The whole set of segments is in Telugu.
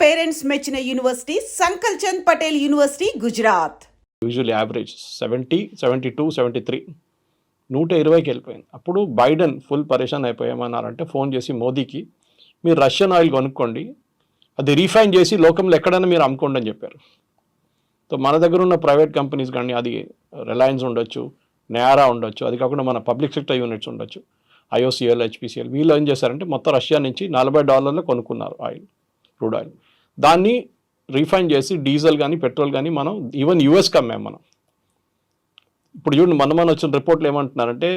పేరెంట్స్ మెచ్చిన university Sankal Chand Patel university Gujarat. Usually average 70, 72, 73 120కి వెళ్ళిపోయింది. అప్పుడు బైడెన్ ఫుల్ పరేషాన్ అయిపోయామన్నారంటే ఫోన్ చేసి మోదీకి మీరు రష్యన్ ఆయిల్ కొనుక్కోండి, అది రీఫైన్ చేసి లోకంలో ఎక్కడైనా మీరు అమ్ముకోండి అని చెప్పారు. సో మన దగ్గర ఉన్న ప్రైవేట్ కంపెనీస్ కానీ, అది రిలయన్స్ ఉండొచ్చు, నయారా ఉండొచ్చు, అది కాకుండా మన పబ్లిక్ సెక్టర్ యూనిట్స్ ఉండొచ్చు, IOCL, HPCL, వీళ్ళు ఏం చేశారంటే మొత్తం రష్యా నుంచి $40 కొనుక్కున్నారు ఆయిల్, క్రూడ్ ఆయిల్. దాన్ని రీఫైన్ చేసి డీజిల్ కానీ పెట్రోల్ కానీ మనం ఈవెన్ యూఎస్కి అమ్మాం మనం. ఇప్పుడు చూడండి మన వచ్చిన రిపోర్ట్లు ఏమంటున్నారంటే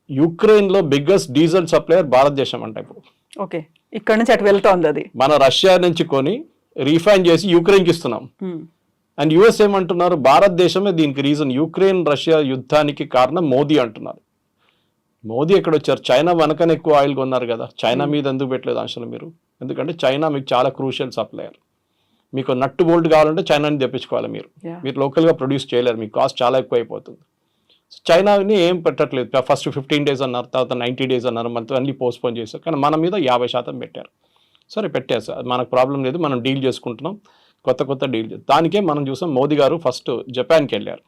యుక్రెయిన్లో బిగ్గెస్ట్ డీజిల్ సప్లయర్ భారతదేశం అంట. ఇప్పుడు ఓకే, ఇక్కడ నుంచి అటు వెళ్తోంది. అది మన రష్యా నుంచి కొని రీఫైన్ చేసి యుక్రెయిన్కి ఇస్తున్నాం. అండ్ యుఎస్ ఏమంటున్నారు, భారతదేశమే దీనికి రీజన్, యుక్రెయిన్ రష్యా యుద్ధానికి కారణం మోదీ అంటున్నారు. మోదీ ఎక్కడ వచ్చారు? చైనా వెనకనే ఎక్కువ ఆయిల్ కొన్నారు కదా, చైనా మీద ఎందుకు పెట్టలేదు ఆంక్షలు మీరు? ఎందుకంటే చైనా మీకు చాలా క్రూషియల్ సప్లయర్. మీకు నట్టు బోల్ట్ కావాలంటే చైనాని తెప్పించుకోవాలి, మీరు లోకల్గా ప్రొడ్యూస్ చేయలేరు, మీకు కాస్ట్ చాలా ఎక్కువ అయిపోతుంది. చైనాని ఏం పెట్టట్లేదు. ఫస్ట్ 15 days అన్నారు, తర్వాత 90 days అన్నారు, మనతో అన్ని పోస్ట్పోన్ చేశారు. కానీ మన మీద 50% పెట్టారు. సరే పెట్టారు సార్, మనకు ప్రాబ్లం లేదు, మనం డీల్ చేసుకుంటున్నాం, కొత్త డీల్. దానికే మనం చూసాం మోదీ గారు ఫస్ట్ జపాన్కి వెళ్ళారు.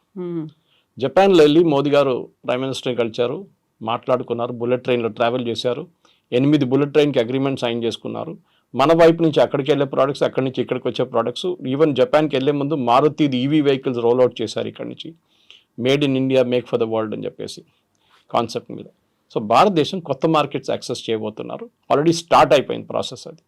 జపాన్లో వెళ్ళి మోదీ గారు ప్రైమ్ మినిస్టర్ని కలిశారు, మాట్లాడుకున్నారు, బుల్లెట్ ట్రైన్లో ట్రావెల్ చేశారు, 8 బుల్లెట్ ట్రైన్కి అగ్రిమెంట్ సైన్ చేసుకున్నారు. మన వైపు నుంచి అక్కడికి వెళ్ళే ప్రోడక్ట్స్, అక్కడి నుంచి ఇక్కడికి వచ్చే ప్రోడక్ట్స్, ఈవెన్ జపాన్కి వెళ్ళే ముందు మారుతి EV వెహికల్స్ రోల్అవుట్ చేశారు ఇక్కడి నుంచి, made in India, make for the world అని చెప్పేసి కాన్సెప్ట్ మీద. సో భారతదేశం కొత్త మార్కెట్స్ యాక్సెస్ చేయబోతున్నారు, ఆల్రెడీ స్టార్ట్ అయిపోయింది ప్రాసెస్ అది.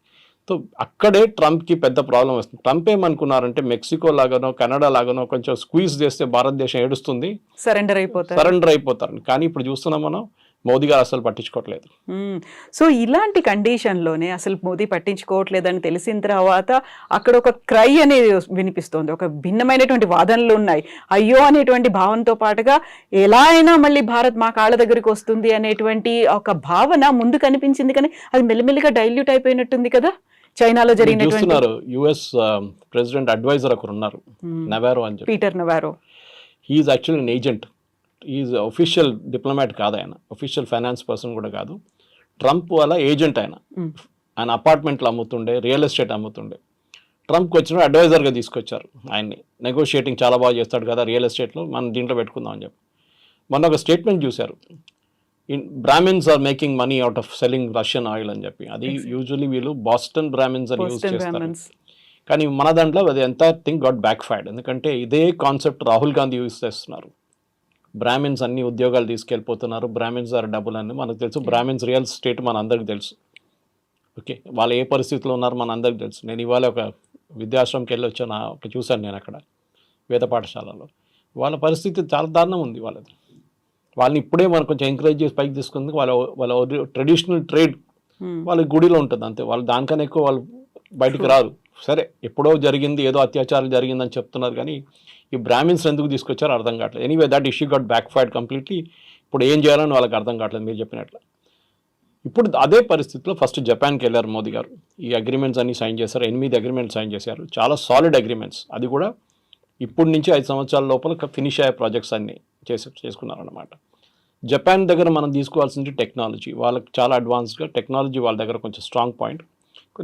సో అక్కడే ట్రంప్కి పెద్ద ప్రాబ్లం వస్తుంది. ట్రంప్ ఏమనుకున్నారంటే మెక్సికో లాగానో కెనడా లాగానో కొంచెం స్క్వీజ్ చేస్తే భారతదేశం ఏడుస్తుంది, సరెండర్ అయిపోతారు. కానీ ఇప్పుడు చూస్తున్నాం మనం, మోదీ గారు అసలు పట్టించుకోవట్లేదు. సో ఇలాంటి కండిషన్లోనే అసలు మోదీ పట్టించుకోవట్లేదని తెలిసిన తర్వాత అక్కడ ఒక క్రై అనేది వినిపిస్తోంది, ఒక భిన్నమైనటువంటి వాదనలు ఉన్నాయి. అయ్యో అనేటువంటి భావనతో పాటుగా ఎలా అయినా మళ్ళీ భారత్ మా కాళ్ళ దగ్గరికి వస్తుంది అనేటువంటి ఒక భావన ముందు కనిపించింది, కానీ అది మెల్లిమెల్లిగా డైల్యూట్ అయిపోయినట్టుంది కదా. చైనాలో జరిగినటువంటి యుఎస్ ప్రెసిడెంట్ అడ్వైజర్ ఒకరు ఉన్నారు, నవారో అని చెప్పి, Peter Navarro. He's actually an agent, is official diplomat కాదు ఆయన, అఫీషియల్ ఫైనాన్స్ పర్సన్ కూడా కాదు. ట్రంప్ వాళ్ళ ఏజెంట్ ఆయన అపార్ట్మెంట్లు అమ్ముతుండే, రియల్ ఎస్టేట్ అమ్ముతుండే. ట్రంప్కి వచ్చిన అడ్వైజర్గా తీసుకొచ్చారు ఆయన్ని. నెగోషియేటింగ్ చాలా బాగా చేస్తాడు కదా రియల్ ఎస్టేట్లో, మనం దీంట్లో పెట్టుకుందాం అని చెప్పి. మొన్న ఒక స్టేట్మెంట్ చూశారు, brahmins are making money out of selling Russian oil అని చెప్పి. అది యూజువల్లీ వీళ్ళు బాస్టన్ బ్రాహ్మిన్స్ అని యూజ్ చేస్తారు, కానీ మన దాంట్లో అది ఎంత థింగ్ గాట్ బ్యాక్ ఫైర్డ్. ఎందుకంటే ఇదే కాన్సెప్ట్ రాహుల్ గాంధీ యూజ్ చేస్తున్నారు. బ్రాహ్మిన్స్ అన్ని ఉద్యోగాలు తీసుకెళ్ళిపోతున్నారు, బ్రాహ్మిన్స్ ఆర్ డబ్బులు అని మనకు తెలుసు. బ్రాహ్మిన్స్ రియల్ ఎస్టేట్ మన అందరికి తెలుసు. ఓకే, వాళ్ళు ఏ పరిస్థితిలో ఉన్నారు మన అందరికి తెలుసు. నేను ఇవాళ ఒక విద్యాశ్రమంకి వెళ్ళి వచ్చాను, చూశాను నేను అక్కడ వేద పాఠశాలలో. వాళ్ళ పరిస్థితి చాలా దారుణం ఉంది వాళ్ళది. వాళ్ళని ఇప్పుడే మనం కొంచెం ఎంకరేజ్ చేసి పైకి తీసుకుంది. వాళ్ళ ట్రెడిషనల్ ట్రేడ్ వాళ్ళ గుడిలో ఉంటుంది అంతే, వాళ్ళు దానికన్నా ఎక్కువ వాళ్ళు బయటికి రారు. సరే ఎప్పుడో జరిగింది, ఏదో అత్యాచారం జరిగిందని చెప్తున్నారు, కానీ ఈ బ్రాహ్మిన్స్ ఎందుకు తీసుకొచ్చారో అర్థం కావట్లేదు. Anyway that issue got backfired completely. ఇప్పుడు ఏం చేయాలని వాళ్ళకి అర్థం కావట్లేదు మీరు చెప్పినట్లు. ఇప్పుడు అదే పరిస్థితిలో ఫస్ట్ జపాన్కి వెళ్ళారు మోదీ గారు, ఈ అగ్రిమెంట్స్ అన్ని సైన్ చేశారు, 8 అగ్రిమెంట్స్ సైన్ చేశారు, చాలా సాలిడ్ అగ్రిమెంట్స్. అది కూడా ఇప్పటి నుంచి 5 సంవత్సరాల లోపల ఫినిష్ అయ్యే ప్రాజెక్ట్స్ అన్ని చేసుకున్నారన్నమాట. జపాన్ దగ్గర మనం తీసుకోవాల్సింది టెక్నాలజీ, వాళ్ళకి చాలా అడ్వాన్స్గా టెక్నాలజీ వాళ్ళ దగ్గర కొంచెం స్ట్రాంగ్ పాయింట్.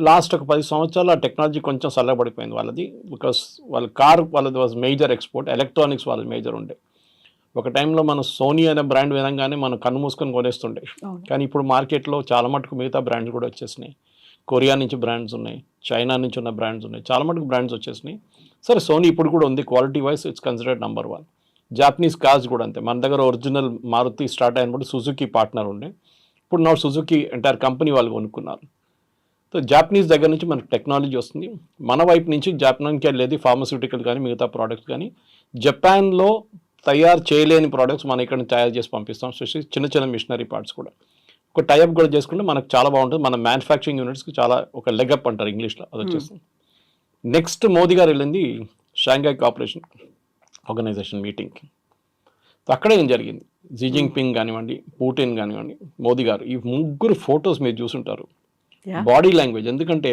లాస్ట్ ఒక 10 సంవత్సరాలు ఆ టెక్నాలజీ కొంచెం చల్లబడిపోయింది వాళ్ళది, బికాస్ వాళ్ళ వాళ్ళది వాజ్ మేజర్ ఎక్స్పోర్ట్, ఎలక్ట్రానిక్స్ వాళ్ళది మేజర్ ఉండే. ఒక టైంలో మనం సోనీ అనే బ్రాండ్ విధంగానే మనం కన్ను మూసుకొని కొనేస్తుండే, కానీ ఇప్పుడు మార్కెట్లో చాలా మటుకు మిగతా బ్రాండ్స్ కూడా వచ్చేసినాయి. కొరియా నుంచి బ్రాండ్స్ ఉన్నాయి, చైనా నుంచి ఉన్న బ్రాండ్స్ ఉన్నాయి, చాలా మటుకు బ్రాండ్స్ వచ్చేసినాయి. సరే సోనీ ఇప్పుడు కూడా ఉంది, quality wise it's considered number 1. Japanese cars కూడా అంతే, మన దగ్గర ఒరిజినల్ మారుతి స్టార్ట్ అయినప్పుడు సుజుకి పార్ట్నర్ ఉండే, ఇప్పుడు నా సుజుకి ఎంటైర్ కంపెనీ వాళ్ళు కొనుక్కున్నారు. సో జాపనీస్ దగ్గర నుంచి మనకు టెక్నాలజీ వస్తుంది, మన వైపు నుంచి జపాన్కి వెళ్ళేది ఫార్మస్యూటికల్ కానీ మిగతా ప్రోడక్ట్స్ కానీ. జపాన్లో తయారు చేయలేని ప్రోడక్ట్స్ మనం ఇక్కడ తయారు చేసి పంపిస్తాం, చిన్న మిషనరీ పార్ట్స్ కూడా. ఒక టైప్ కూడా చేసుకుంటే మనకు చాలా బాగుంటుంది, మన మ్యానుఫ్యాక్చరింగ్ యూనిట్స్కి చాలా ఒక లెగప్ అంటారు ఇంగ్లీష్లో, అది వచ్చేస్తుంది. నెక్స్ట్ మోదీ గారు వెళ్ళింది షాంఘై కోఆపరేషన్ ఆర్గనైజేషన్ మీటింగ్కి. అక్కడ ఏం జరిగింది, జీ జిన్పింగ్ కానివ్వండి, పుటిన్ కానివ్వండి, మోదీ గారు, ఈ ముగ్గురు ఫొటోస్ మీరు చూసుంటారు. బాడీ లాంగ్వేజ్, ఎందుకంటే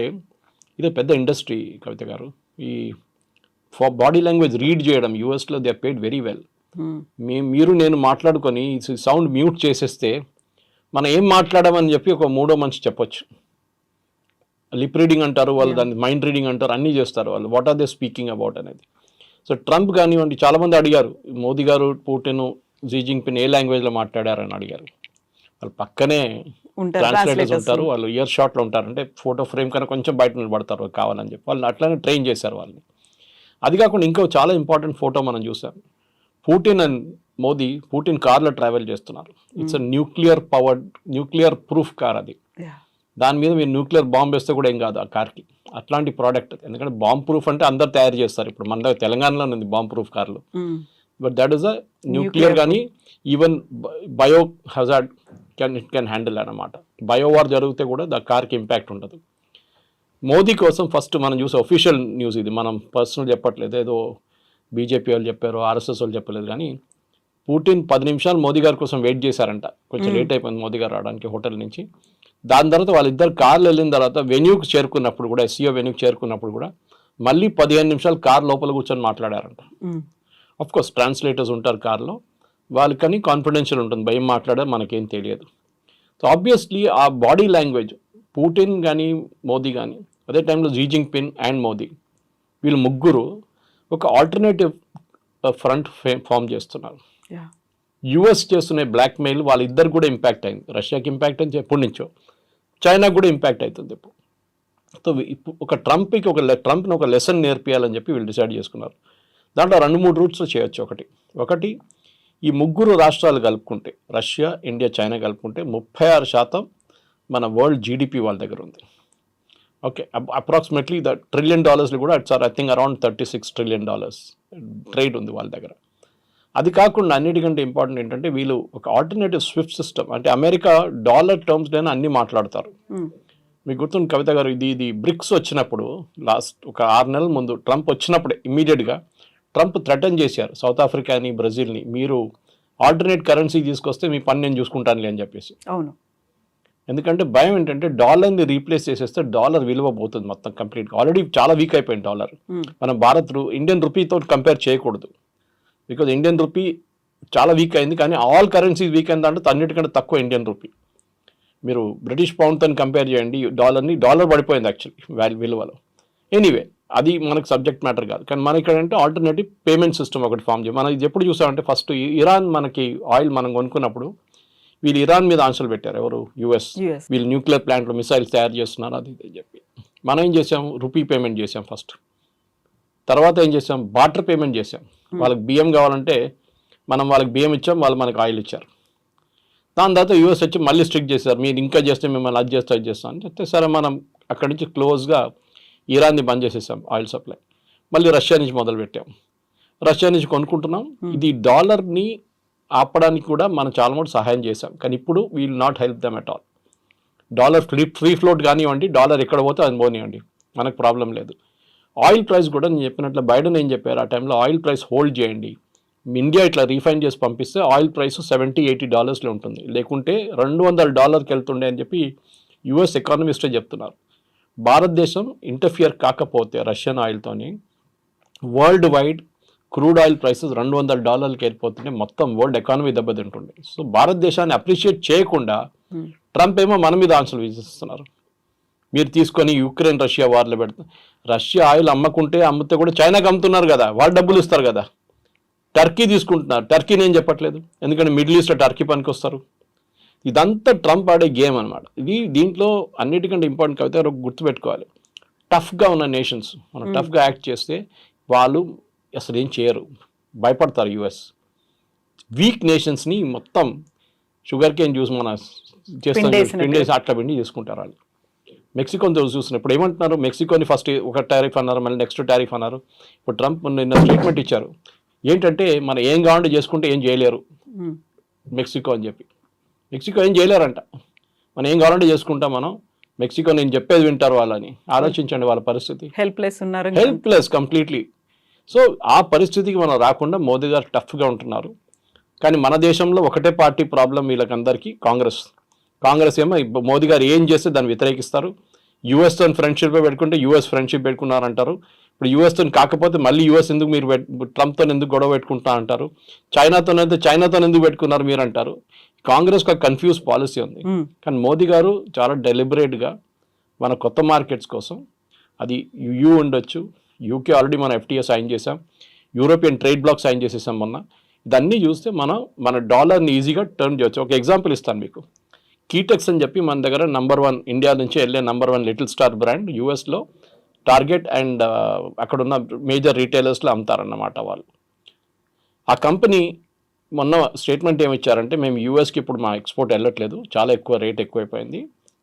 ఇది పెద్ద ఇండస్ట్రీ కవిత గారు, ఈ బాడీ లాంగ్వేజ్ రీడ్ చేయడం యూఎస్లో దే పేడ్ వెరీ వెల్. మీరు నేను మాట్లాడుకొని సౌండ్ మ్యూట్ చేసేస్తే మనం ఏం మాట్లాడమని చెప్పి ఒక మూడో మనిషి చెప్పొచ్చు. లిప్ రీడింగ్ అంటారు వాళ్ళు, దాన్ని మైండ్ రీడింగ్ అంటారు, అన్నీ చేస్తారు వాళ్ళు. What are they speaking about అనేది. సో ట్రంప్ కానివ్వండి, చాలామంది అడిగారు మోదీ గారు పుటిన్ జీ జింగ్పిన్ ఏ లాంగ్వేజ్లో మాట్లాడారని అడిగారు. వాళ్ళు పక్కనే ట్రాన్స్లేటర్స్ ఉంటారు, వాళ్ళు ఇయర్ షాట్లో ఉంటారు, అంటే ఫోటో ఫ్రేమ్ కన్నా కొంచెం బయట నిలబడతారు కావాలని చెప్పి వాళ్ళని అట్లానే ట్రైన్ చేశారు వాళ్ళని. అది కాకుండా ఇంకో చాలా ఇంపార్టెంట్ ఫోటో మనం చూసాం. పుటిన్ అండ్ మోదీ, పుటిన్ కార్లో ట్రావెల్ చేస్తున్నారు. ఇట్స్ న్యూక్లియర్ ప్రూఫ్ కార్ అది. దాని మీద మీరు న్యూక్లియర్ బాంబు వేస్తే కూడా ఏం కాదు ఆ కార్కి. అట్లాంటి ప్రోడక్ట్. ఎందుకంటే బాంబ్ ప్రూఫ్ అంటే అందరు తయారు చేస్తారు. ఇప్పుడు మన తెలంగాణలో ఉంది బాంబ్ ప్రూఫ్ కార్లు. But that is a nuclear కానీ even bio hazard it can handle అన్నమాట. బయోవార్ జరిగితే కూడా ద కార్కి ఇంపాక్ట్ ఉండదు. మోదీ కోసం ఫస్ట్ మనం చూసే ఒఫీషియల్ న్యూస్ ఇది, మనం పర్సనల్ చెప్పట్లేదు, ఏదో బీజేపీ వాళ్ళు చెప్పారు, ఆర్ఎస్ఎస్ వాళ్ళు చెప్పలేదు. కానీ పుటిన్ 10 నిమిషాలు మోదీ గారి కోసం వెయిట్ చేశారంట. కొంచెం లేట్ అయిపోయింది మోదీ గారు రావడానికి హోటల్ నుంచి. దాని తర్వాత వాళ్ళిద్దరు కార్లు వెళ్ళిన తర్వాత వెన్యూకి చేరుకున్నప్పుడు కూడా, ఎస్సీఓ వెన్యూకి చేరుకున్నప్పుడు కూడా మళ్ళీ 15 నిమిషాలు కార్ లోపల కూర్చొని మాట్లాడారంట. ఆఫ్ కోర్స్ ట్రాన్స్లేటర్స్ ఉంటారు కార్లో, వాళ్ళకని కాన్ఫిడెన్షియల్ ఉంటుంది, భయం మాట్లాడారు మనకేం తెలియదు. సో ఆబ్వియస్లీ ఆ బాడీ లాంగ్వేజ్ పుటిన్ కానీ మోదీ కానీ, అదే టైంలో జీ జింగ్పిన్ అండ్ మోదీ, వీళ్ళు ముగ్గురు ఒక ఆల్టర్నేటివ్ ఫ్రంట్ ఫామ్ చేస్తున్నారు. యుఎస్ చేస్తున్న బ్లాక్మెయిల్ వాళ్ళిద్దరు కూడా ఇంపాక్ట్ అయింది. రష్యాకి ఇంపాక్ట్ అయింది ఎప్పటి నుంచో, చైనాకు కూడా ఇంపాక్ట్ అవుతుంది ఇప్పుడు. సో ఒక ట్రంప్ని ఒక లెసన్ నేర్పియాలని చెప్పి వీళ్ళు డిసైడ్ చేసుకున్నారు. దాంట్లో 2-3 రూట్స్లో చేయొచ్చు. ఒకటి ఈ ముగ్గురు రాష్ట్రాలు కలుపుకుంటే, రష్యా, ఇండియా, చైనా కలుపుకుంటే 36% మన వరల్డ్ జీడిపి వాళ్ళ దగ్గర ఉంది. ఓకే, అప్రాక్సిమేట్లీ $1 trillion కూడా it's I think around $36 trillion trade ఉంది వాళ్ళ దగ్గర. అది కాకుండా అన్నిటికంటే ఇంపార్టెంట్ ఏంటంటే వీళ్ళు ఒక ఆల్టర్నేటివ్ స్విఫ్ట్ సిస్టమ్, అంటే అమెరికా డాలర్ టర్మ్స్లోనే అన్ని మాట్లాడతారు. మీకు గుర్తుంది కవిత గారు, ఇది బ్రిక్స్ వచ్చినప్పుడు లాస్ట్ ఒక 6 నెలల ముందు ట్రంప్ వచ్చినప్పుడే ఇమ్మీడియట్గా ట్రంప్ థ్రెటన్ చేశారు సౌత్ ఆఫ్రికాని, బ్రెజిల్ని, మీరు ఆల్టర్నేట్ కరెన్సీ తీసుకొస్తే మీ పని నేను చూసుకుంటానులే అని చెప్పేసి. అవును, ఎందుకంటే భయం ఏంటంటే డాలర్ని రీప్లేస్ చేసేస్తే డాలర్ విలువ పోతుంది మొత్తం కంప్లీట్గా. ఆల్రెడీ చాలా వీక్ అయిపోయింది డాలర్. మనం ఇండియన్ రూపీతో కంపేర్ చేయకూడదు, బికాజ్ ఇండియన్ రూపీ చాలా వీక్ అయింది. కానీ ఆల్ కరెన్సీస్ వీక్ అయింది అంటే అన్నిటికంటే తక్కువ ఇండియన్ రూపీ. మీరు బ్రిటిష్ పౌండ్తో కంపేర్ చేయండి డాలర్ పడిపోయింది యాక్చువల్లీ విలువలో. ఎనీవే అది మనకు సబ్జెక్ట్ మ్యాటర్ కాదు. కానీ మన ఇక్కడ అంటే ఆల్టర్నేటివ్ పేమెంట్ సిస్టమ్ ఒకటి ఫామ్ చేయాలి. మనం ఇది ఎప్పుడు చూసామంటే ఫస్ట్ ఇరాన్ మనకి ఆయిల్ మనం కొనుక్కున్నప్పుడు వీళ్ళు ఇరాన్ మీద ఆంక్షలు పెట్టారు. ఎవరు? యుఎస్. వీళ్ళు న్యూక్లియర్ ప్లాంట్లో మిసైల్స్ తయారు చేస్తున్నారు అది ఇది చెప్పి. మనం ఏం చేసాం? రూపీ పేమెంట్ చేసాం ఫస్ట్. తర్వాత ఏం చేసాం? బార్టర్ పేమెంట్ చేసాం. వాళ్ళకి బియ్యం కావాలంటే మనం వాళ్ళకి బియ్యం ఇచ్చాం, వాళ్ళు మనకు ఆయిల్ ఇచ్చారు. దాని తర్వాత యూఎస్ వచ్చి మళ్ళీ స్ట్రిక్ట్ చేశారు, మీరు ఇంకా చేస్తే మిమ్మల్ని అది చేస్తాం అని చెప్తే సరే మనం అక్కడి నుంచి క్లోజ్గా ఇరాన్ని బంద్ చేసేసాం ఆయిల్ సప్లై. మళ్ళీ రష్యా నుంచి మొదలుపెట్టాం, రష్యా నుంచి కొనుక్కుంటున్నాం. ఇది డాలర్ని ఆపడానికి కూడా మనం చాలా మటుకు సహాయం చేసాం. కానీ ఇప్పుడు we will not help them at all. Dollar free float కానివ్వండి, డాలర్ ఎక్కడ పోతే అది పోనివ్వండి, మనకు ప్రాబ్లం లేదు. ఆయిల్ ప్రైస్ కూడా నేను చెప్పినట్లు బైడెన్ ఏం చెప్పారు, ఆ టైంలో ఆయిల్ ప్రైస్ హోల్డ్ చేయండి, ఇండియా ఇట్లా రీఫైన్ చేసి పంపిస్తే ఆయిల్ ప్రైస్ $70-80 ఉంటుంది, లేకుంటే $200 వెళ్తుండే అని చెప్పి యుఎస్ ఎకానమిస్టే చెప్తున్నారు. భారతదేశం ఇంటర్ఫియర్ కాకపోతే రష్యన్ ఆయిల్తోని world wide crude oil prices $200 వెళ్ళిపోతుంటే మొత్తం వరల్డ్ ఎకానమీ దెబ్బతింటుండే. సో భారతదేశాన్ని అప్రిషియేట్ చేయకుండా ట్రంప్ ఏమో మన మీద ఆంక్షలు విధిస్తున్నారు. మీరు తీసుకొని యుక్రెయిన్ రష్యా వార్లో పెడతారు. రష్యా ఆయిల్ అమ్మితే కూడా చైనాకి అమ్ముతున్నారు కదా, వాళ్ళు డబ్బులు ఇస్తారు కదా. టర్కీ తీసుకుంటున్నారు, టర్కీ నేను చెప్పట్లేదు, ఎందుకంటే మిడిల్ ఈస్ట్లో టర్కీ పనికి వస్తారు. ఇదంతా ట్రంప్ ఆడే గేమ్ అనమాట. దీంట్లో అన్నిటికంటే ఇంపార్టెంట్ కవిత గుర్తుపెట్టుకోవాలి, టఫ్గా ఉన్న నేషన్స్ మనం టఫ్గా యాక్ట్ చేస్తే వాళ్ళు అసలు ఏం చేయరు, భయపడతారు. యుఎస్ వీక్ నేషన్స్ని మొత్తం షుగర్ కేన్ జ్యూస్ మన చేస్తాం పిండేసి అట్లా పిండి చేసుకుంటారు వాళ్ళు. మెక్సికోని చూసినప్పుడు ఏమంటున్నారు, మెక్సికోని ఫస్ట్ ఒక టారిఫ్ అన్నారు, మళ్ళీ నెక్స్ట్ టారిఫ్ అన్నారు. ఇప్పుడు ట్రంప్ నిన్న స్టేట్మెంట్ ఇచ్చారు, ఏంటంటే మనం ఏం కావాలంటే చేసుకుంటే ఏం చేయలేరు మెక్సికో అని చెప్పి. మెక్సికో ఏం చేయలేరంట, మనం ఏం కావాలంటే చేసుకుంటాం మనం, మెక్సికో నేను చెప్పేది వింటారు వాళ్ళని. ఆలోచించండి వాళ్ళ పరిస్థితి, హెల్ప్లెస్ కంప్లీట్లీ. సో ఆ పరిస్థితికి మనం రాకుండా మోదీ గారు టఫ్గా ఉంటున్నారు. కానీ మన దేశంలో ఒకటే పార్టీ ప్రాబ్లం వీళ్ళకందరికీ, కాంగ్రెస్ ఏమో మోదీ గారు ఏం చేస్తే దాన్ని వ్యతిరేకిస్తారు. యూఎస్తో ఫ్రెండ్షిప్ పెట్టుకుంటే యూఎస్ ఫ్రెండ్షిప్ పెట్టుకున్నారంటారు. ఇప్పుడు యూఎస్తో కాకపోతే మళ్ళీ యూఎస్ ఎందుకు మీరు ట్రంప్తో ఎందుకు గొడవ పెట్టుకుంటా అంటారు. చైనాతో ఎందుకు పెట్టుకున్నారు మీరు అంటారు. కాంగ్రెస్ ఒక కన్ఫ్యూజ్ పాలసీ ఉంది. కానీ మోదీ గారు చాలా డెలిబరేట్గా మన కొత్త మార్కెట్స్ కోసం. అది యూ ఉండొచ్చు, యూకే ఆల్రెడీ మనం FTA సైన్ చేసాం, యూరోపియన్ ట్రేడ్ బ్లాక్ సైన్ చేసేసాం మొన్న. ఇదన్నీ చూస్తే మనం మన డాలర్ని ఈజీగా టర్న్ చేయొచ్చు. ఒక ఎగ్జాంపుల్ ఇస్తాను మీకు. కీటెక్స్ అని చెప్పి మన దగ్గర నంబర్ 1 ఇండియా నుంచి వెళ్ళే నంబర్ 1 లిటిల్ స్టార్ బ్రాండ్ యూఎస్లో టార్గెట్ అండ్ అక్కడున్న మేజర్ రీటైలర్స్లో అమ్ముతారన్నమాట వాళ్ళు. ఆ కంపెనీ మొన్న స్టేట్మెంట్ ఏమి ఇచ్చారంటే, మేము యూఎస్కి ఇప్పుడు మా ఎక్స్పోర్ట్ వెళ్ళట్లేదు, చాలా ఎక్కువ రేట్ ఎక్కువైపోయింది,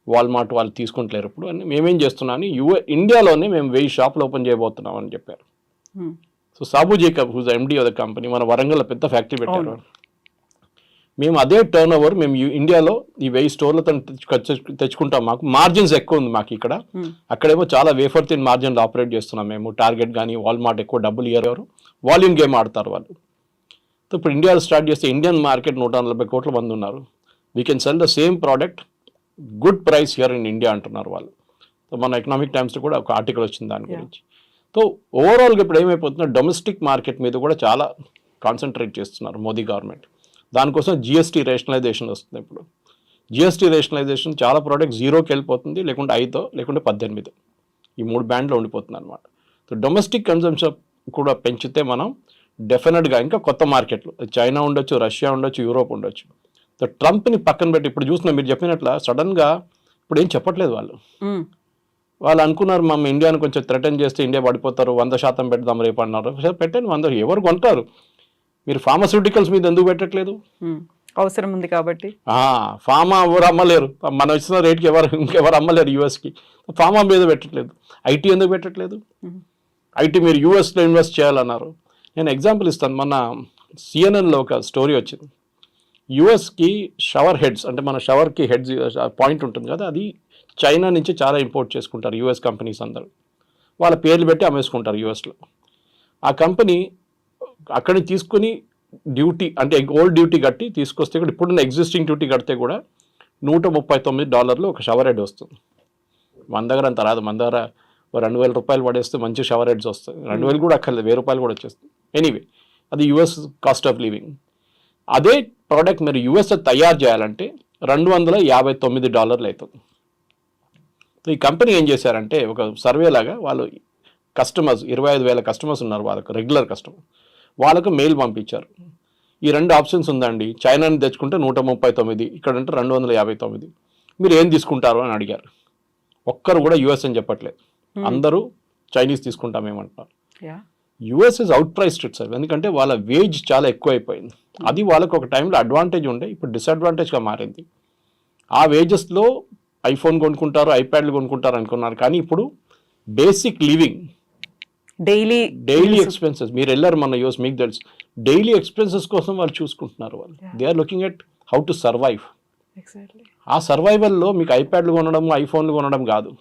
వాల్మార్ట్ వాళ్ళు తీసుకుంటలేరు ఇప్పుడు అని. మేమేం చేస్తున్నామని ఇండియాలోనే మేము 1000 షాపులు ఓపెన్ చేయబోతున్నాం అని చెప్పారు. So Sabu Jacob whose MD of the company మన వరంగల్లో పెద్ద ఫ్యాక్టరీ పెట్టారు. మేము అదే టర్న్ ఓవర్ మేము ఇండియాలో ఈ 1000 స్టోర్లతో తెచ్చుకుంటాం. మాకు మార్జిన్స్ ఎక్కువ ఉంది మాకు ఇక్కడ. అక్కడేమో చాలా వేఫర్ థిన్ మార్జిన్లు ఆపరేట్ చేస్తున్నాం మేము. టార్గెట్ కానీ వాల్మార్ట్ ఎక్కువ డబ్బులు ఇయ్యారు, వాల్యూమ్ గేమ్ ఆడతారు వాళ్ళు. సో ఇప్పుడు ఇండియాలో స్టార్ట్ చేస్తే ఇండియన్ మార్కెట్ 140 కోట్ల మంది ఉన్నారు. We can sell the same product good price here in India అంటున్నారు వాళ్ళు. సో మన ఎకనామిక్ టైమ్స్లో కూడా ఒక ఆర్టికల్ వచ్చింది దాని గురించి. సో ఓవరాల్గా ఇప్పుడు ఏమైపోతుందో డొమెస్టిక్ మార్కెట్ మీద కూడా చాలా కాన్సన్ట్రేట్ చేస్తున్నారు మోదీ గవర్నమెంట్. దానికోసం GST రేషనలైజేషన్ వస్తుంది. ఇప్పుడు GST రేషనలైజేషన్ చాలా ప్రోడక్ట్ 0కి వెళ్ళిపోతుంది, లేకుంటే 5 లేకుంటే 18, ఈ 3 బ్యాండ్లో ఉండిపోతుంది అనమాట. సో డొమెస్టిక్ కన్జంప్షన్ కూడా పెంచితే మనం డెఫినెట్గా ఇంకా కొత్త మార్కెట్లు చైనా ఉండొచ్చు, రష్యా ఉండొచ్చు, యూరోప్ ఉండొచ్చు. సో ట్రంప్ని పక్కన పెట్టి ఇప్పుడు చూసిన మీరు చెప్పినట్ల సడన్గా ఇప్పుడు ఏం చెప్పట్లేదు వాళ్ళు అనుకున్నారు మనం ఇండియాని కొంచెం థ్రెటన్ చేస్తే ఇండియా పడిపోతారు, 100% పెడదాం రేపు అన్నారు. సరే పెట్టండి, 100 ఎవరు కొంటారు? మీరు ఫార్మాస్యూటికల్స్ మీద ఎందుకు పెట్టట్లేదు? అవసరం ఉంది కాబట్టి. ఫార్మా ఎవరు అమ్మలేరు, మనం ఇచ్చిన రేట్కి ఇంకెవరు అమ్మలేరు యూఎస్కి. ఫార్మా మీద పెట్టట్లేదు. IT ఎందుకు పెట్టట్లేదు? IT మీరు యూఎస్లో ఇన్వెస్ట్ చేయాలన్నారు. నేను ఎగ్జాంపుల్ ఇస్తాను. మన CNNలో ఒక స్టోరీ వచ్చింది. యూఎస్కి షవర్ హెడ్స్, అంటే మన షవర్కి హెడ్స్ పాయింట్ ఉంటుంది కదా, అది చైనా నుంచి చాలా ఇంపోర్ట్ చేసుకుంటారు US కంపెనీస్ అందరూ. వాళ్ళ పేర్లు పెట్టి అమ్మేసుకుంటారు యూఎస్లో. ఆ కంపెనీ అక్కడి తీసుకుని డ్యూటీ అంటే ఓల్డ్ డ్యూటీ కట్టి తీసుకొస్తే కూడా ఇప్పుడున్న ఎగ్జిస్టింగ్ డ్యూటీ కడితే కూడా $139 ఒక షవర్ హెడ్ వస్తుంది. మన దగ్గర అంత రాదు. మన దగ్గర $2,000 పడేస్తే మంచి షవర్ హెడ్స్ వస్తాయి. 2,000 కూడా అక్కర్లేదు, $1,000 కూడా వచ్చేస్తుంది. ఎనీవే అది US కాస్ట్ ఆఫ్ లివింగ్. అదే ప్రోడక్ట్ మీరు యూఎస్లో తయారు చేయాలంటే $259 అవుతుంది. ఈ కంపెనీ ఏం చేశారంటే ఒక సర్వే లాగా వాళ్ళు కస్టమర్స్ 25,000 కస్టమర్స్ ఉన్నారు, వాళ్ళకు రెగ్యులర్ కస్టమర్, వాళ్ళకు మెయిల్ పంపించారు. ఈ 2 ఆప్షన్స్ ఉందండి, చైనాని తెచ్చుకుంటే 139, ఇక్కడ అంటే 259, మీరు ఏం తీసుకుంటారు అని అడిగారు. ఒక్కరు కూడా US అని చెప్పట్లేదు, అందరూ చైనీస్ తీసుకుంటామేమంటున్నారు. US is out priced itself. ఎందుకంటే వాళ్ళ వేజ్ చాలా ఎక్కువ అయిపోయింది. అది వాళ్ళకు ఒక టైంలో అడ్వాంటేజ్ ఉండే, ఇప్పుడు డిసడ్వాంటేజ్గా మారింది. ఆ వేజెస్లో ఐఫోన్ కొనుక్కుంటారు, ఐప్యాడ్లు కొనుక్కుంటారు అనుకున్నారు, కానీ ఇప్పుడు బేసిక్ లివింగ్ డైలీ ఎక్స్పెన్సెస్, మీరు వెళ్ళారు మన US, మీకు తెలుసు, డైలీ ఎక్స్పెన్సెస్ కోసం వాళ్ళు చూసుకుంటున్నారు. వాళ్ళు they are looking at how to survive. ఆ సర్వైవల్లో మీకు ఐప్యాడ్లు కొనడం, ఐఫోన్లు కొనడం కాదు.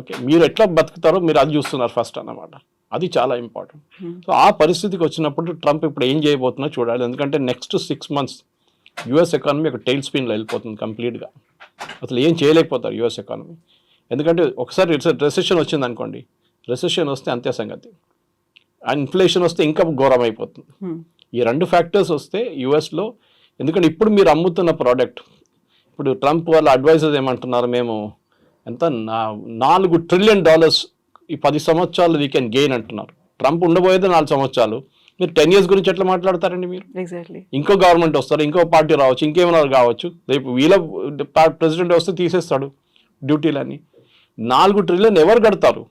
ఓకే, మీరు ఎట్లా బతుకుతారో మీరు అది చూస్తున్నారు ఫస్ట్ అన్నమాట. అది చాలా ఇంపార్టెంట్. సో ఆ పరిస్థితికి వచ్చినప్పుడు ట్రంప్ ఇప్పుడు ఏం చేయబోతున్నా చూడాలి. ఎందుకంటే నెక్స్ట్ 6 months US ఎకానమీ ఒక టైల్ స్పిన్లో వెళ్ళిపోతుంది కంప్లీట్గా. అసలు ఏం చేయలేకపోతారు US ఎకానమీ. ఎందుకంటే ఒకసారి రెసెషన్ వచ్చింది అనుకోండి, రెసెషన్ వస్తే అంతే సంగతి. ఇన్ఫ్లేషన్ వస్తే ఇంకా ఘోరం అయిపోతుంది. ఈ 2 ఫ్యాక్టర్స్ వస్తే యూఎస్లో, ఎందుకంటే ఇప్పుడు మీరు అమ్ముతున్న ప్రోడక్ట్, ఇప్పుడు ట్రంప్ వాళ్ళ అడ్వైజర్స్ ఏమంటున్నారు, మేము ఎంత $4 trillion ఈ 10 సంవత్సరాలు వీ కెన్ గెయిన్ అంటున్నారు. ట్రంప్ ఉండబోయేది 4 సంవత్సరాలు, మీరు 10 years గురించి ఎట్లా మాట్లాడతారండి మీరు? ఇంకో గవర్నమెంట్ వస్తారు, ఇంకో పార్టీ రావచ్చు, ఇంకేమైనా కావచ్చు, రేపు వీళ్ళ ప్రెసిడెంట్ వస్తే తీసేస్తాడు డ్యూటీలని. 4 trillion ఎవరు కడతారు?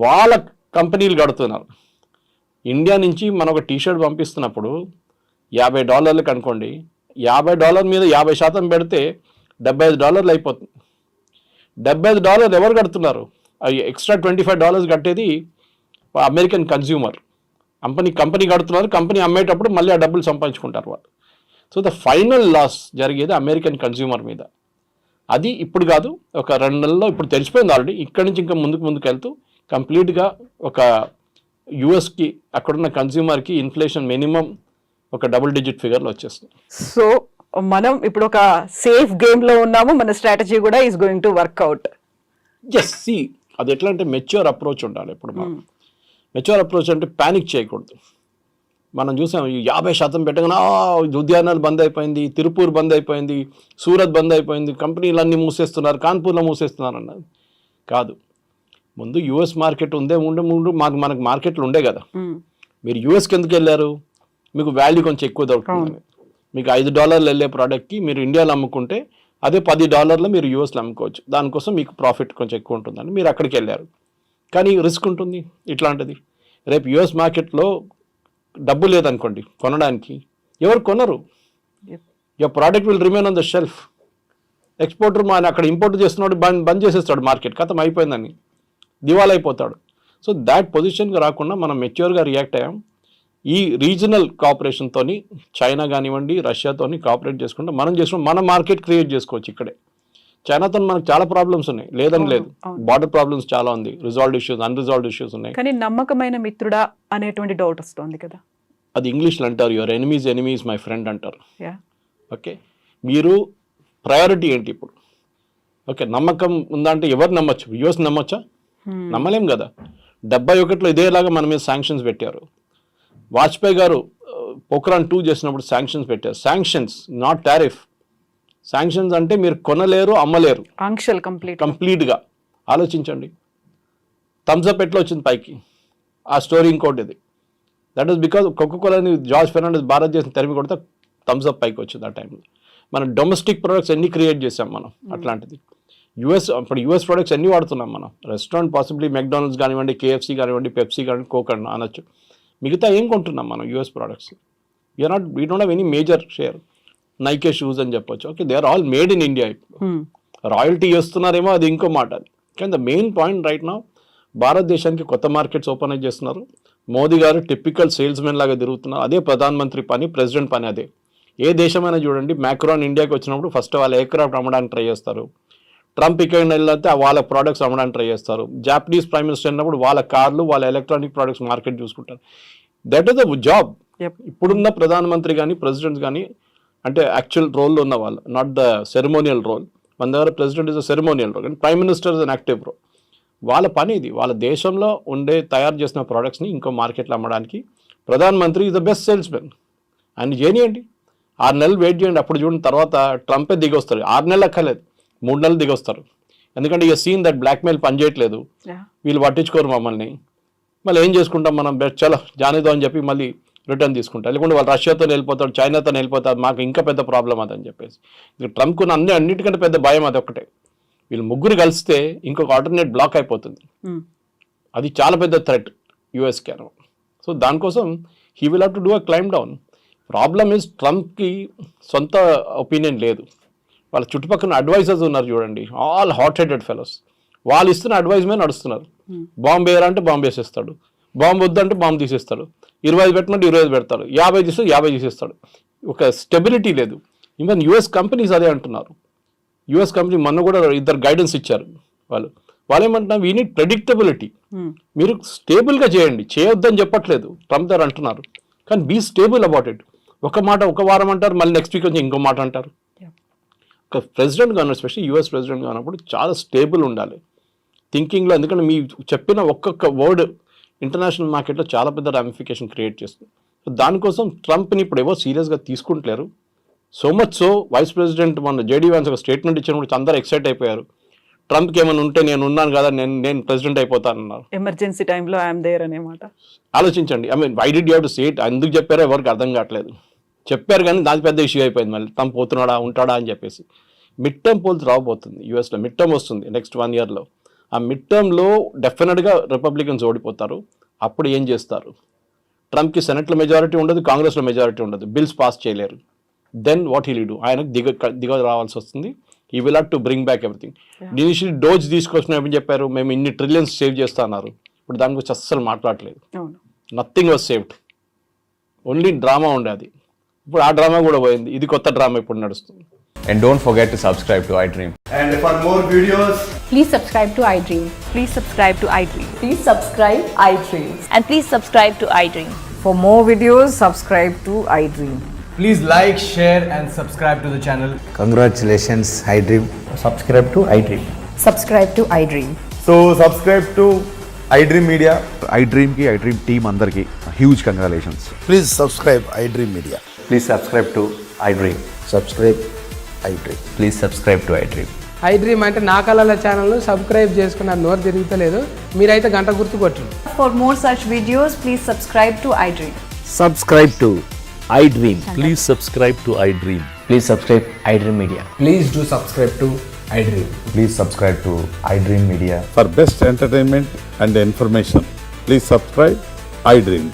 వాళ్ళ కంపెనీలు కడుతున్నారు. ఇండియా నుంచి మనం ఒక టీషర్ట్ పంపిస్తున్నప్పుడు $50 అనుకోండి, $50 మీద 50% పెడితే $75 అయిపోతుంది. $75 ఎవరు కడుతున్నారు? ఎక్స్ట్రా $25 కట్టేది అమెరికన్ కన్జ్యూమర్. కంపెనీ కడుతున్నారు, కంపెనీ అమ్మేటప్పుడు మళ్ళీ ఆ డబ్బులు సంపాదించుకుంటారు వాళ్ళు. సో ద ఫైనల్ లాస్ జరిగేది అమెరికన్ కన్జ్యూమర్ మీద. అది ఇప్పుడు కాదు, ఒక 2 నెలల్లో ఇప్పుడు తెలిసిపోయింది ఆల్రెడీ. ఇక్కడి నుంచి ఇంకా ముందుకు వెళ్తూ కంప్లీట్గా ఒక యూఎస్కి అక్కడున్న కన్జ్యూమర్కి ఇన్ఫ్లేషన్ మినిమం ఒక double-digit ఫిగర్లో వచ్చేస్తుంది. సో మనం ఇప్పుడు ఒక సేఫ్ గేమ్లో ఉన్నాము, మన స్ట్రాటజీ కూడా is going to work out. Yes, సి అది ఎట్లా అంటే మెచ్యూర్ అప్రోచ్ ఉండాలి. ఇప్పుడు మనం మెచ్యూర్ అప్రోచ్ అంటే ప్యానిక్ చేయకూడదు. మనం చూసాం 50% పెట్టగానే ఉద్యానాలు బంద్ అయిపోయింది, తిరుపూర్ బంద్ అయిపోయింది, సూరత్ బంద్ అయిపోయింది, కంపెనీలన్నీ మూసేస్తున్నారు, కాన్పూర్లో మూసేస్తున్నారు అన్నది కాదు. ముందు యూఎస్ మార్కెట్ ముందు మనకు మార్కెట్లు ఉండే కదా. మీరు యూఎస్కి ఎందుకు వెళ్ళారు? మీకు వాల్యూ కొంచెం ఎక్కువ దొరుకుతుంది. మీకు $5 వెళ్ళే ప్రోడక్ట్కి మీరు ఇండియాలో అమ్ముకుంటే అదే $10 మీరు యూఎస్లో అమ్ముకోవచ్చు. దానికోసం మీకు ప్రాఫిట్ కొంచెం ఎక్కువ ఉంటుందని మీరు అక్కడికి వెళ్ళారు. కానీ రిస్క్ ఉంటుంది ఇట్లాంటిది. రేపు యూఎస్ మార్కెట్లో డబ్బు లేదనుకోండి కొనడానికి, ఎవరు కొనరు. Your product will remain on the shelf. Exporter అక్కడ ఇంపోర్ట్ చేస్తున్నాడు బంద్ చేసేస్తాడు, మార్కెట్ ఖతం అయిపోయిందని దివాలా అయిపోతాడు. సో దాట్ పొజిషన్కి రాకుండా మనం మెచ్యూర్గా రియాక్ట్ అయ్యాం. ఈ రీజనల్ కోఆపరేషన్తో చైనా కానివ్వండి, రష్యాతోని కోఆపరేట్ చేసుకుంటే మన మార్కెట్ క్రియేట్ చేసుకోవచ్చు ఇక్కడే. చైనాతో మనకు చాలా ప్రాబ్లమ్స్ ఉన్నాయి, లేదని లేదు. బార్డర్ ప్రాబ్లమ్స్ చాలా ఉంది, రిజాల్వ్డ్ ఇష్యూస్, అన్రిజాల్వ్డ్ ఇష్యూస్ ఉన్నాయి. కానీ నమ్మకమైన మిత్రుడా అనేటువంటి డౌట్ వస్తుంది కదా. అది ఇంగ్లీష్లో అంటారు, యువర్ ఎనిమీస్ మై ఫ్రెండ్ అంటారు. ఓకే, మీరు ప్రయారిటీ ఏంటి ఇప్పుడు? ఓకే, నమ్మకం ఉందంటే ఎవరు నమ్మచ్చు? యూఎస్ నమ్మచ్చా? నమ్మలేం కదా. 71లో ఇదేలాగా మన మీద శాంక్షన్స్ పెట్టారు. వాజ్పేయి గారు పోఖ్రాన్ 2 చేసినప్పుడు శాంక్షన్స్ పెట్టారు. Sanctions, not tariff. శాంక్షన్స్ అంటే మీరు కొనలేరు, అమ్మలేరు, ఆంక్షలు కంప్లీట్గా. ఆలోచించండి, థమ్స్అప్ ఎట్లా వచ్చింది పైకి? ఆ స్టోరీ ఇంకోటి ఇది. దట్ ఈస్ బికాజ్ కోకోకోలాని జార్జ్ ఫెర్నాండెస్ భారత్ చేసిన తరిమి కొడితే థమ్స్అప్ పైకి వచ్చింది ఆ టైంలో. మనం డొమెస్టిక్ ప్రొడక్ట్స్ ఎన్ని క్రియేట్ చేసాం మనం అట్లాంటిది. ఇప్పుడు యూఎస్ ప్రొడక్ట్స్ ఎన్ని వాడుతున్నాం మనం? రెస్టారెంట్ పాసిబ్లీ మెక్డానల్డ్స్ కానివ్వండి, కేఎఫ్సీ కానివ్వండి, పెప్సీ కానివ్వండి, కోక్ అని అనొచ్చు. మిగతా ఏం కొంటున్నాం మనం US products? We don't have any major share. Nike shoes అని చెప్పొచ్చు. Okay, they are all made in India. ఇప్పుడు రాయల్టీ చేస్తున్నారేమో, అది ఇంకో మాట. అది కానీ the main point right now, భారతదేశానికి కొత్త మార్కెట్స్ ఓపెన్ అయి చేస్తున్నారు. మోదీ గారు టిపికల్ సేల్స్మెన్ లాగా తిరుగుతున్నారు. అదే ప్రధానమంత్రి పని, ప్రెసిడెంట్ పని అదే. ఏ దేశమైనా చూడండి, మ్యాక్రాన్ ఇండియాకి వచ్చినప్పుడు ఫస్ట్ వాళ్ళ ఎయిర్క్రాఫ్ట్ అమ్మడానికి ట్రై చేస్తారు. ట్రంప్ ఇక్కడ వెళ్ళితే వాళ్ళ ప్రోడక్ట్స్ అమ్మడానికి ట్రై చేస్తారు. జాపనీస్ ప్రైమ్ మినిస్టర్ అన్నప్పుడు వాళ్ళ కార్లు, వాళ్ళ ఎలక్ట్రానిక్ ప్రోడక్ట్స్ మార్కెట్ చూసుకుంటారు. That is the job. ఇప్పుడున్న ప్రధానమంత్రి కానీ ప్రెసిడెంట్స్ కానీ అంటే యాక్చువల్ రోల్లో ఉన్న వాళ్ళు, నాట్ ద సెరమోనియల్ రోల్. మన దగ్గర president is a ceremonial role, కానీ prime minister is an active role. వాళ్ళ పని ఇది. వాళ్ళ దేశంలో తయారు చేసిన ప్రోడక్ట్స్ని ఇంకో మార్కెట్లో అమ్మడానికి ప్రధానమంత్రి ఈజ్ ద బెస్ట్ సేల్స్మెన్. ఆయన చేయనియండి, 6 నెలలు వెయిట్ చేయండి, అప్పుడు చూడండి. తర్వాత ట్రంపే దిగొస్తారు. 6 నెలలు అక్కర్లేదు, 3 నెలలు దిగొస్తారు. ఎందుకంటే ఇక సీన్ దట్ బ్లాక్మెయిల్ పనిచేయట్లేదు, వీళ్ళు పట్టించుకోరు మమ్మల్ని. మళ్ళీ ఏం చేసుకుంటాం మనం? చాలా జానేదో అని చెప్పి మళ్ళీ రిటర్న్ తీసుకుంటారు. లేకుంటే వాళ్ళు రష్యాతో వెళ్ళిపోతారు, చైనాతో వెళ్ళిపోతారు, మాకు ఇంకా పెద్ద ప్రాబ్లం అదని చెప్పేసి. ట్రంప్కు అన్నిటికంటే పెద్ద భయం అది ఒకటే. వీళ్ళు ముగ్గురు కలిస్తే ఇంకొక ఆల్టర్నేట్ బ్లాక్ అయిపోతుంది. అది చాలా పెద్ద థ్రెట్ యూఎస్కి అనమాట. సో దానికోసం he will have to do a climb down. Problem is ట్రంప్కి సొంత ఒపీనియన్ లేదు. వాళ్ళ చుట్టుపక్కల అడ్వైజర్స్ ఉన్నారు చూడండి, ఆల్ హాట్ హెడెడ్ ఫెలోస్. వాళ్ళు ఇస్తున్న అడ్వైజ్ మీద నడుస్తున్నారు. బాంబు వేయాలంటే బాంబు వేసేస్తాడు, బాంబు వద్దంటే బాంబు తీసేస్తాడు, 25 పెట్టమంటే 25 పెడతాడు, 50 తీస్తే 50 తీసేస్తాడు. ఒక స్టెబిలిటీ లేదు. ఈవెన్ యూఎస్ కంపెనీస్ అదే అంటున్నారు. యూఎస్ కంపెనీ మొన్న కూడా 2 గైడెన్స్ ఇచ్చారు. వాళ్ళు ఏమంటున్నారు, వీ నీడ్ ప్రెడిక్టబిలిటీ. మీరు స్టేబుల్గా చేయండి, చేయొద్దని చెప్పట్లేదు, ట్రంప్ గారు అంటున్నారు. కానీ బీ స్టేబుల్ అబౌట్ ఇట్. ఒక వారం అంటారు, మళ్ళీ నెక్స్ట్ వీక్ వచ్చి ఇంకో మాట అంటారు. ఒక ప్రెసిడెంట్ కాను, ఎస్పెషల్లీ యూఎస్ ప్రెసిడెంట్ కానప్పుడు చాలా స్టేబుల్ ఉండాలి థింకింగ్లో. ఎందుకంటే మీ చెప్పిన ఒక్కొక్క వర్డ్ ఇంటర్నేషనల్ మార్కెట్లో చాలా పెద్ద రామిఫికేషన్ క్రియేట్ చేస్తుంది. సో దానికోసం ట్రంప్ని ఇప్పుడు ఏవో సీరియస్గా తీసుకుంటలేరు. So much so vice president మన జేడీ వాన్స్ ఒక స్టేట్మెంట్ ఇచ్చినప్పుడు అందరూ ఎక్సైట్ అయిపోయారు. ట్రంప్కి ఏమైనా ఉంటే నేను ఉన్నాను కదా, నేను ప్రెసిడెంట్ అయిపోతానన్నారు. ఎమర్జెన్సీ టైంలో ఐఎమ్ దేర్ అనేమాట. ఆలోచించండి. Why did you have to say it? ఎందుకు చెప్పారో ఎవరికి అర్థం కావట్లేదు. చెప్పారు కానీ దాని పెద్ద ఇష్యూ అయిపోయింది. మళ్ళీ ట్రంప్ పోతున్నాడా ఉంటాడా అని చెప్పేసి. మిడ్ టర్మ్ పోల్స్ రాబోతుంది యూఎస్లో. మిడ్ టర్మ్ వస్తుంది నెక్స్ట్ 1 yearలో. ఆ మిడ్ టర్మ్లో డెఫినెట్గా రిపబ్లికన్స్ ఓడిపోతారు. అప్పుడు ఏం చేస్తారు? ట్రంప్కి సెనెట్లో మెజారిటీ ఉండదు, కాంగ్రెస్లో మెజారిటీ ఉండదు, బిల్స్ పాస్ చేయలేరు. Then what he'll do? ఆయనకు దిగ రావాల్సి వస్తుంది. He will have to bring back everything. Initially dose తీసుకొచ్చిన ఏమని చెప్పారు, మేము ఇన్ని ట్రిలియన్స్ సేవ్ చేస్తా అన్నారు. ఇప్పుడు దాని గురించి అస్సలు మాట్లాడలేదు. Nothing was saved, only drama ఉండేది. ఇప్పుడు ఆ డ్రామా కూడా పోయింది. ఇది కొత్త డ్రామా ఇప్పుడు నడుస్తుంది. And don't forget to subscribe to iDream. And for more videos, please subscribe to iDream. Please subscribe to iDream. Please subscribe iDream. And please subscribe to iDream. For more videos, subscribe to iDream. please like, share and subscribe to the channel. Congratulations, iDream. Subscribe to iDream. Subscribe to iDream. So subscribe to iDream Media. IDream team అందరికీ huge congratulations. Please subscribe iDream Media. Please subscribe to iDream. Subscribe iDream. Please subscribe to iDream. iDream అంటే నా కళల ఛానల్ను సబ్స్క్రైబ్ చేసుకున్న నోరు తిరుగుతలేదు, మీరైతే గంట గుర్తు కొట్టండి. For more such videos, please subscribe to iDream. Subscribe to iDream. Please subscribe to iDream. Please subscribe iDream Media. Please do subscribe to iDream. Please subscribe to iDream Media. For best entertainment and information, please subscribe iDream.